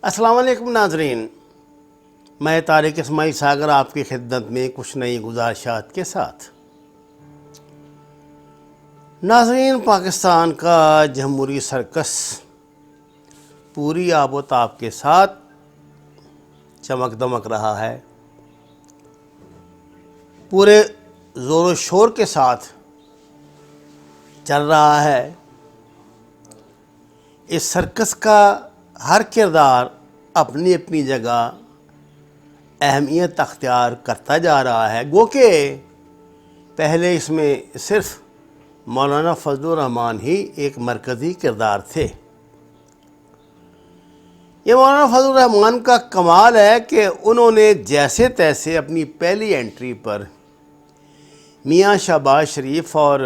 السلام علیکم ناظرین، میں طارق اسماعیل ساگر آپ کی خدمت میں کچھ نئی گزارشات کے ساتھ۔ ناظرین، پاکستان کا جمہوری سرکس پوری آب و تاب کے ساتھ چمک دمک رہا ہے، پورے زور و شور کے ساتھ چل رہا ہے۔ اس سرکس کا ہر کردار اپنی اپنی جگہ اہمیت اختیار کرتا جا رہا ہے، گو کہ پہلے اس میں صرف مولانا فضل الرحمان ہی ایک مرکزی کردار تھے۔ یہ مولانا فضل الرحمان کا کمال ہے کہ انہوں نے جیسے تیسے اپنی پہلی انٹری پر میاں شہباز شریف اور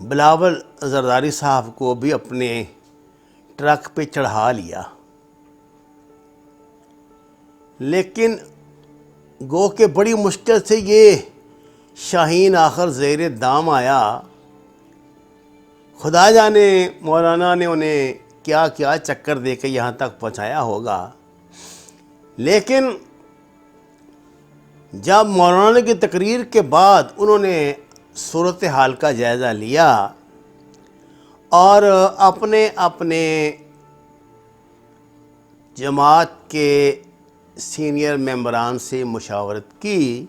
بلاول زرداری صاحب کو بھی اپنے ٹرک پہ چڑھا لیا، لیکن گو کہ بڑی مشکل سے یہ شاہین آخر زیر دام آیا۔ خدا جانے مولانا نے انہیں کیا کیا چکر دے کے یہاں تک پہنچایا ہوگا، لیکن جب مولانا کی تقریر کے بعد انہوں نے صورتحال کا جائزہ لیا اور اپنے اپنے جماعت کے سینئر ممبران سے مشاورت کی،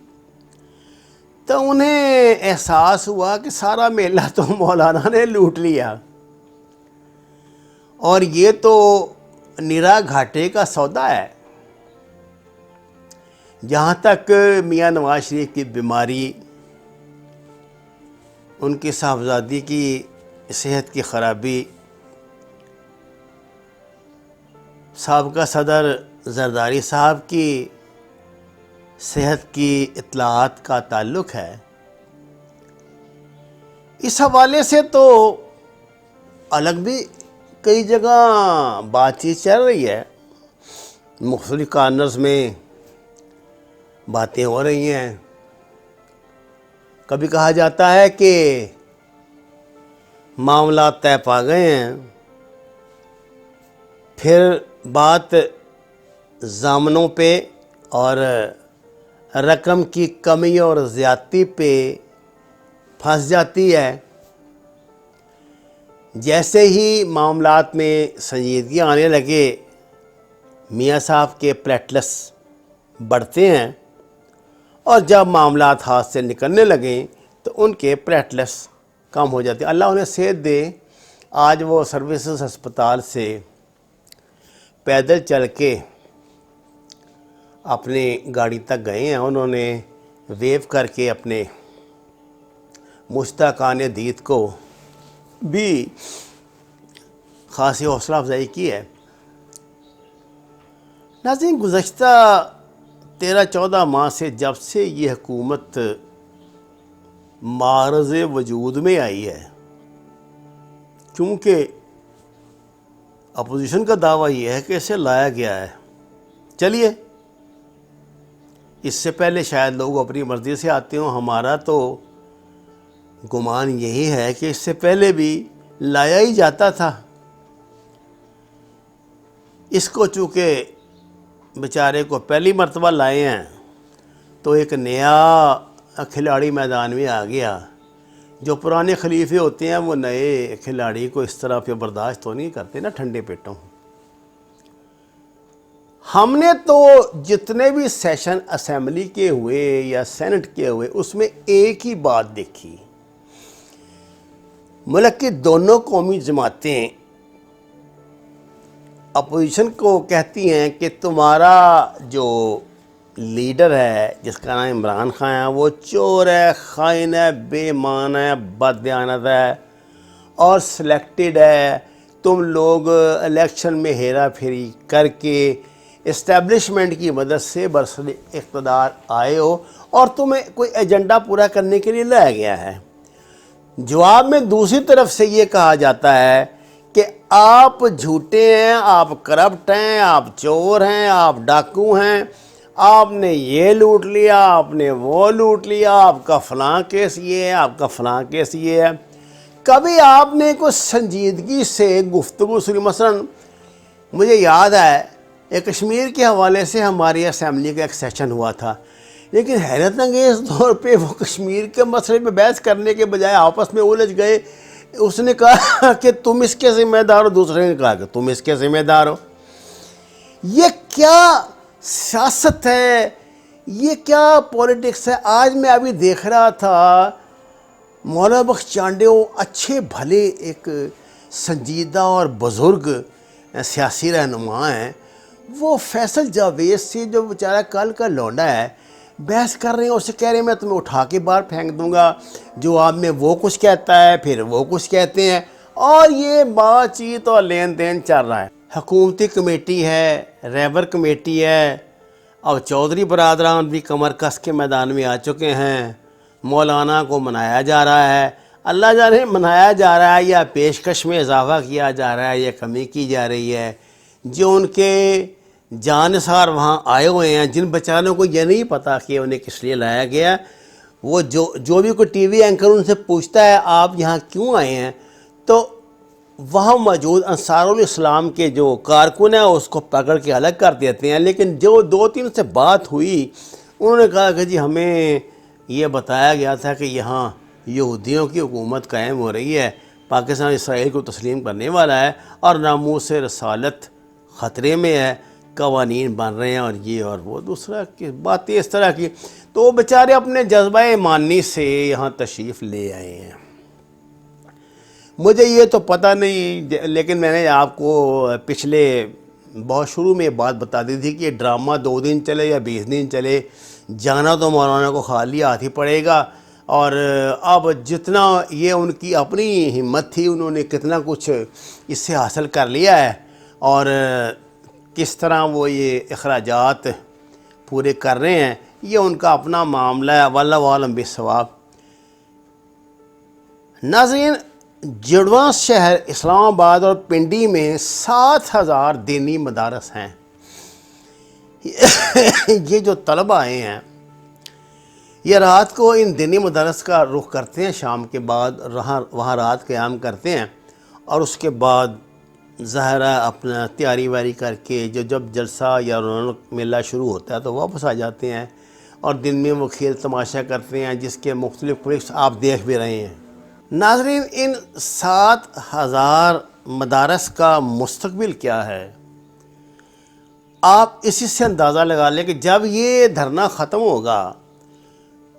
تو انہیں احساس ہوا کہ سارا میلہ تو مولانا نے لوٹ لیا اور یہ تو نرا گھاٹے کا سودا ہے۔ جہاں تک میاں نواز شریف کی بیماری، ان کی صاحبزادی کی صحت کی خرابی، سابقہ صدر زرداری صاحب کی صحت کی اطلاعات کا تعلق ہے، اس حوالے سے تو الگ بھی کئی جگہ بات چیت چل رہی ہے، مختلف کارنرز میں باتیں ہو رہی ہیں۔ کبھی کہا جاتا ہے کہ معاملات طے پا گئے ہیں، پھر بات ضامنوں پہ اور رقم کی کمی اور زیادتی پہ پھنس جاتی ہے۔ جیسے ہی معاملات میں سنجیدگی آنے لگے، میاں صاحب کے پلیٹلس بڑھتے ہیں، اور جب معاملات ہاتھ سے نکلنے لگیں تو ان کے پلیٹلس کم ہو جاتے ہیں۔ اللہ انہیں صحت دے، آج وہ سروسز ہسپتال سے پیدل چل کے اپنی گاڑی تک گئے ہیں۔ انہوں نے ویو کر کے اپنے مشتاقان دید کو بھی خاصی حوصلہ افزائی کی ہے۔ ناظرین، گزشتہ 13-14 ماہ سے جب سے یہ حکومت معرض وجود میں آئی ہے، کیونکہ اپوزیشن کا دعویٰ یہ ہے کہ اسے لایا گیا ہے، چلیے اس سے پہلے شاید لوگ اپنی مرضی سے آتے ہوں، ہمارا تو گمان یہی ہے کہ اس سے پہلے بھی لایا ہی جاتا تھا۔ اس کو چونکہ بیچارے کو پہلی مرتبہ لائے ہیں تو ایک نیا کھلاڑی میدان میں آ گیا۔ جو پرانے خلیفے ہوتے ہیں وہ نئے کھلاڑی کو اس طرح پہ برداشت تو نہیں کرتے نا ٹھنڈے پیٹوں۔ ہم نے تو جتنے بھی سیشن اسمبلی کے ہوئے یا سینٹ کے ہوئے، اس میں ایک ہی بات دیکھی، ملک کی دونوں قومی جماعتیں اپوزیشن کو کہتی ہیں کہ تمہارا جو لیڈر ہے جس کا نام عمران خان ہے، وہ چور ہے، خائن ہے، بے ایمان ہے، بددیانت ہے اور سلیکٹڈ ہے۔ تم لوگ الیکشن میں ہیرا پھیری کر کے اسٹیبلشمنٹ کی مدد سے برسر اقتدار آئے ہو اور تمہیں کوئی ایجنڈا پورا کرنے کے لیے لایا گیا ہے۔ جواب میں دوسری طرف سے یہ کہا جاتا ہے کہ آپ جھوٹے ہیں، آپ کرپٹ ہیں، آپ چور ہیں، آپ ڈاکو ہیں، آپ نے یہ لوٹ لیا، آپ نے وہ لوٹ لیا، آپ کا فلاں کیس یہ ہے، آپ کا فلاں کیس یہ ہے۔ کبھی آپ نے کوئی سنجیدگی سے گفتگو سنی؟ مثلا مجھے یاد ہے کشمیر کے حوالے سے ہماری اسمبلی کا ایک سیشن ہوا تھا، لیکن حیرت انگیز طور پہ وہ کشمیر کے مسئلے پہ بحث کرنے کے بجائے آپس میں الجھ گئے۔ اس نے کہا کہ تم اس کے ذمہ دار ہو، دوسرے نے کہا کہ تم اس کے ذمہ دار ہو۔ یہ کیا سیاست ہے، یہ کیا پولیٹکس ہے؟ آج میں ابھی دیکھ رہا تھا مولانا بخش چانڈیو اچھے بھلے ایک سنجیدہ اور بزرگ سیاسی رہنما ہیں، وہ فیصل جاوید سے جو بیچارہ کل کا لونڈا ہے بحث کر رہے ہیں، اسے کہہ رہے ہیں میں تمہیں اٹھا کے باہر پھینک دوں گا، جواب میں وہ کچھ کہتا ہے پھر وہ کچھ کہتے ہیں، اور یہ بات چیت اور لین دین چل رہا ہے۔ حکومتی کمیٹی ہے، ریبر کمیٹی ہے، اور چودھری برادران بھی کمر کس کے میدان میں آ چکے ہیں۔ مولانا کو منایا جا رہا ہے، اللہ جانے منایا جا رہا ہے یا پیشکش میں اضافہ کیا جا رہا ہے یا کمی کی جا رہی ہے۔ جو ان کے جانثار وہاں آئے ہوئے ہیں، جن بیچاروں کو یہ نہیں پتہ کہ انہیں کس لیے لایا گیا، وہ جو بھی کوئی ٹی وی اینکر ان سے پوچھتا ہے آپ یہاں کیوں آئے ہیں، تو وہاں موجود انصار الاسلام کے جو کارکن ہیں اس کو پکڑ کے الگ کر دیتے ہیں۔ لیکن جو دو تین سے بات ہوئی، انہوں نے کہا کہ جی ہمیں یہ بتایا گیا تھا کہ یہاں یہودیوں کی حکومت قائم ہو رہی ہے، پاکستان اسرائیل کو تسلیم کرنے والا ہے اور ناموس رسالت خطرے میں ہے، قوانین بن رہے ہیں اور یہ اور وہ دوسرا کی باتیں اس طرح کی۔ تو وہ بیچارے اپنے جذبہ ایمانی سے یہاں تشریف لے آئے ہیں۔ مجھے یہ تو پتہ نہیں، لیکن میں نے آپ کو پچھلے بہت شروع میں یہ بات بتا دی تھی کہ یہ ڈرامہ 2 دن چلے یا 20 دن چلے، جانا تو مولانا کو خالی ہاتھ ہی پڑے گا۔ اور اب جتنا یہ ان کی اپنی ہمت تھی، انہوں نے کتنا کچھ اس سے حاصل کر لیا ہے، اور کس طرح وہ یہ اخراجات پورے کر رہے ہیں، یہ ان کا اپنا معاملہ ہے، واللہ عالم بالصواب۔ ناظرین، جڑواں شہر اسلام آباد اور پنڈی میں 7,000 دینی مدارس ہیں۔ یہ جو طلبہ آئے ہیں یہ رات کو ان دینی مدارس کا رخ کرتے ہیں، شام کے بعد وہاں رات قیام کرتے ہیں، اور اس کے بعد ظاہرہ اپنا تیاری واری کر کے جب جلسہ یا رونق میلہ شروع ہوتا ہے تو واپس آ جاتے ہیں، اور دن میں وہ کھیل تماشا کرتے ہیں جس کے مختلف کلپس آپ دیکھ بھی رہے ہیں۔ ناظرین، ان 7,000 مدارس کا مستقبل کیا ہے؟ آپ اسی سے اندازہ لگا لیں کہ جب یہ دھرنا ختم ہوگا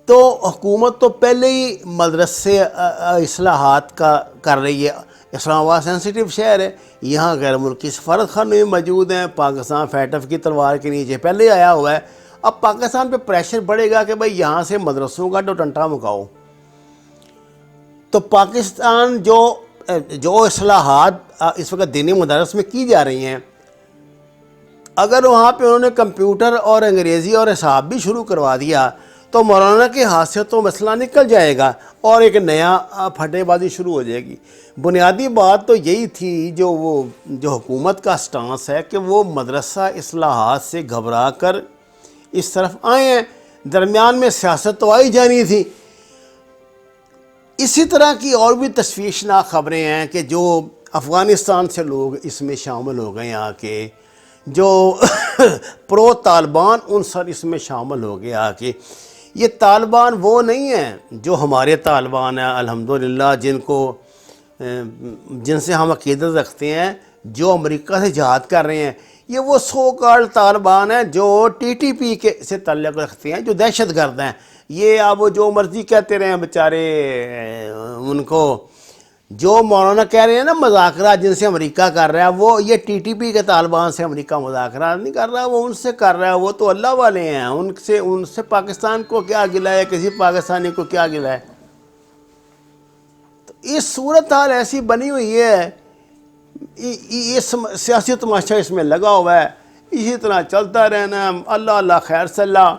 تو حکومت تو پہلے ہی مدرسے اصلاحات کا کر رہی ہے۔ اسلام آباد سینسٹیو شہر ہے، یہاں غیر ملکی سفارت خانے موجود ہیں، پاکستان فیٹف کی تلوار کے نیچے پہلے آیا ہوا ہے۔ اب پاکستان پہ پریشر بڑھے گا کہ بھئی یہاں سے مدرسوں کا ٹنٹا مکاؤ، تو پاکستان جو اصلاحات اس وقت دینی مدارس میں کی جا رہی ہیں، اگر وہاں پہ انہوں نے کمپیوٹر اور انگریزی اور حساب بھی شروع کروا دیا تو مولانا کے ہاتھ سے تو مسئلہ نکل جائے گا اور ایک نیا پھٹے بازی شروع ہو جائے گی۔ بنیادی بات تو یہی تھی جو حکومت کا سٹانس ہے کہ وہ مدرسہ اصلاحات سے گھبرا کر اس طرف آئے ہیں، درمیان میں سیاست تو آئی جانی تھی۔ اسی طرح کی اور بھی تشویشناک خبریں ہیں کہ جو افغانستان سے لوگ اس میں شامل ہو گئے، آ کے جو پرو طالبان عنصر اس میں شامل ہو گیا کہ یہ طالبان وہ نہیں ہیں جو ہمارے طالبان ہیں الحمدللہ، جن سے ہم عقیدت رکھتے ہیں، جو امریکہ سے جہاد کر رہے ہیں۔ یہ وہ سو کالڈ طالبان ہیں جو ٹی ٹی پی سے تعلق رکھتے ہیں، جو دہشت گرد ہیں۔ یہ اب وہ جو مرضی کہتے رہے ہیں بیچارے، ان کو جو مولانا کہہ رہے ہیں نا مذاکرات جن سے امریکہ کر رہا ہے، وہ یہ ٹی ٹی پی کے طالبان سے امریکہ مذاکرات نہیں کر رہا، وہ ان سے کر رہا ہے، وہ تو اللہ والے ہیں، ان سے پاکستان کو کیا گلہ ہے، کسی پاکستانی کو کیا گلہ ہے۔ تو یہ صورتحال ایسی بنی ہوئی ہے، یہ سیاسی تماشا اس میں لگا ہوا ہے، اسی طرح چلتا رہنا، اللہ اللہ خیر صلی اللہ۔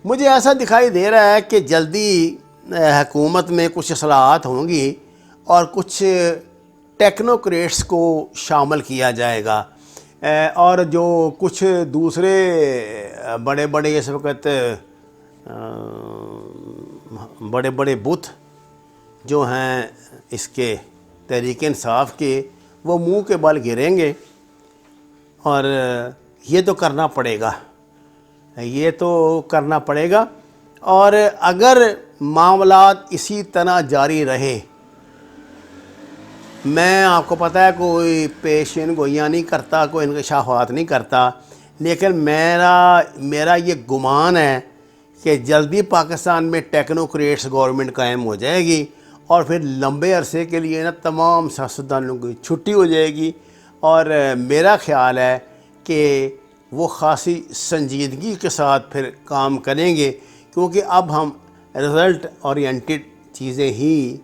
مجھے ایسا دکھائی دے رہا ہے کہ جلدی حکومت میں کچھ اصلاحات ہوں گی اور کچھ ٹیکنوکریٹس کو شامل کیا جائے گا، اور جو کچھ دوسرے بڑے بڑے اس وقت بڑے بڑے بت جو ہیں اس کے تحریک انصاف کے، وہ منہ کے بل گریں گے، اور یہ تو کرنا پڑے گا، یہ تو کرنا پڑے گا۔ اور اگر معاملات اسی طرح جاری رہے، میں آپ کو پتہ ہے کوئی پیشین گوئیاں نہیں کرتا، کوئی انکشافات نہیں کرتا، لیکن میرا یہ گمان ہے کہ جلدی پاکستان میں ٹیکنوکریٹس گورنمنٹ قائم ہو جائے گی، اور پھر لمبے عرصے کے لیے نا تمام سیاستدانوں کی چھٹی ہو جائے گی۔ اور میرا خیال ہے کہ وہ خاصی سنجیدگی کے ساتھ پھر کام کریں گے، کیونکہ اب ہم رزلٹ اورینٹڈ چیزیں ہی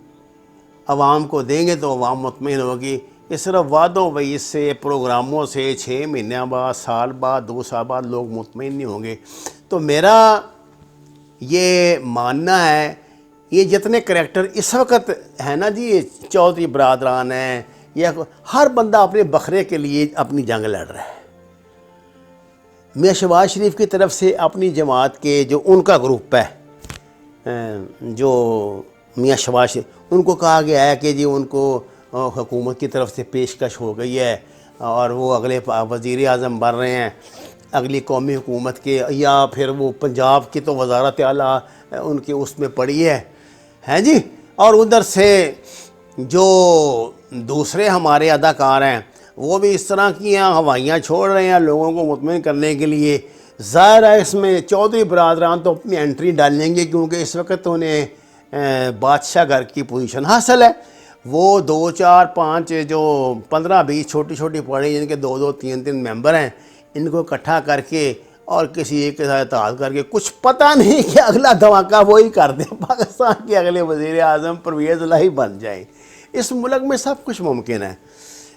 عوام کو دیں گے تو عوام مطمئن ہوگی۔ اس طرح وعدوں وعید سے، پروگراموں سے 6 مہینے بعد، سال بعد، 2 سال بعد لوگ مطمئن نہیں ہوں گے۔ تو میرا یہ ماننا ہے، یہ جتنے کریکٹر اس وقت ہیں نا جی، یہ چودھری برادران ہیں، یا ہر بندہ اپنے بکھرے کے لیے اپنی جنگ لڑ رہا ہے۔ میاں شہباز شریف کی طرف سے اپنی جماعت کے جو ان کا گروپ ہے، جو میاں شہباز شریف، ان کو کہا گیا ہے کہ جی ان کو حکومت کی طرف سے پیشکش ہو گئی ہے، اور وہ اگلے وزیر اعظم بن رہے ہیں اگلی قومی حکومت کے، یا پھر وہ پنجاب کی تو وزارت اعلیٰ ان کے اس میں پڑی ہے جی۔ اور ادھر سے جو دوسرے ہمارے اداکار ہیں وہ بھی اس طرح کی ہوائیاں چھوڑ رہے ہیں لوگوں کو مطمئن کرنے کے لیے۔ ظاہر ہے اس میں چودھری برادران تو اپنی انٹری ڈالیں گے، کیونکہ اس وقت انہیں بادشاہ گھر کی پوزیشن حاصل ہے۔ وہ 2 4 5 جو 15 20 چھوٹی چھوٹی پارٹی جن کے 2 2 3 3 ممبر ہیں، ان کو اکٹھا کر کے اور کسی ایک کے ساتھ اتحاد کر کے، کچھ پتہ نہیں کہ اگلا دھماکہ وہی کر دیں، پاکستان کے اگلے وزیر اعظم پرویز الہی بن جائیں۔ اس ملک میں سب کچھ ممکن ہے،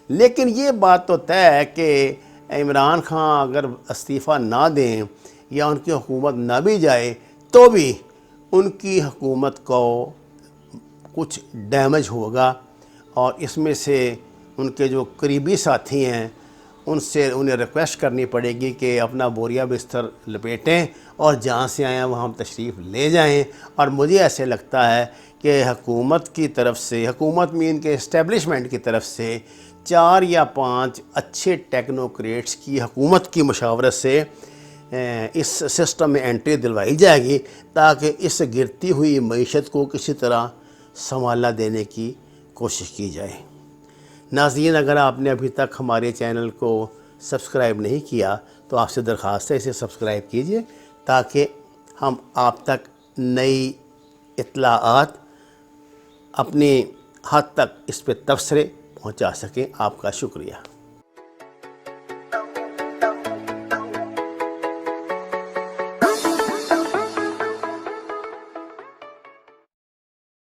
لیکن یہ بات تو طے ہے کہ عمران خان اگر استعفیٰ نہ دیں یا ان کی حکومت نہ بھی جائے تو بھی ان کی حکومت کو کچھ ڈیمیج ہوگا، اور اس میں سے ان کے جو قریبی ساتھی ہیں ان سے انہیں ریکویسٹ کرنی پڑے گی کہ اپنا بوریا بستر لپیٹیں اور جہاں سے آئیں وہاں تشریف لے جائیں۔ اور مجھے ایسے لگتا ہے کہ حکومت کی طرف سے، حکومت میں ان کے اسٹیبلشمنٹ کی طرف سے 4 یا 5 اچھے ٹیکنوکریٹس کی حکومت کی مشاورت سے اس سسٹم میں انٹری دلوائی جائے گی، تاکہ اس گرتی ہوئی معیشت کو کسی طرح سنبھالا دینے کی کوشش کی جائے۔ ناظرین، اگر آپ نے ابھی تک ہمارے چینل کو سبسکرائب نہیں کیا تو آپ سے درخواست ہے اسے سبسکرائب کیجئے، تاکہ ہم آپ تک نئی اطلاعات اپنی حد تک اس پہ تبصرے پہنچا سکیں۔ آپ کا شکریہ۔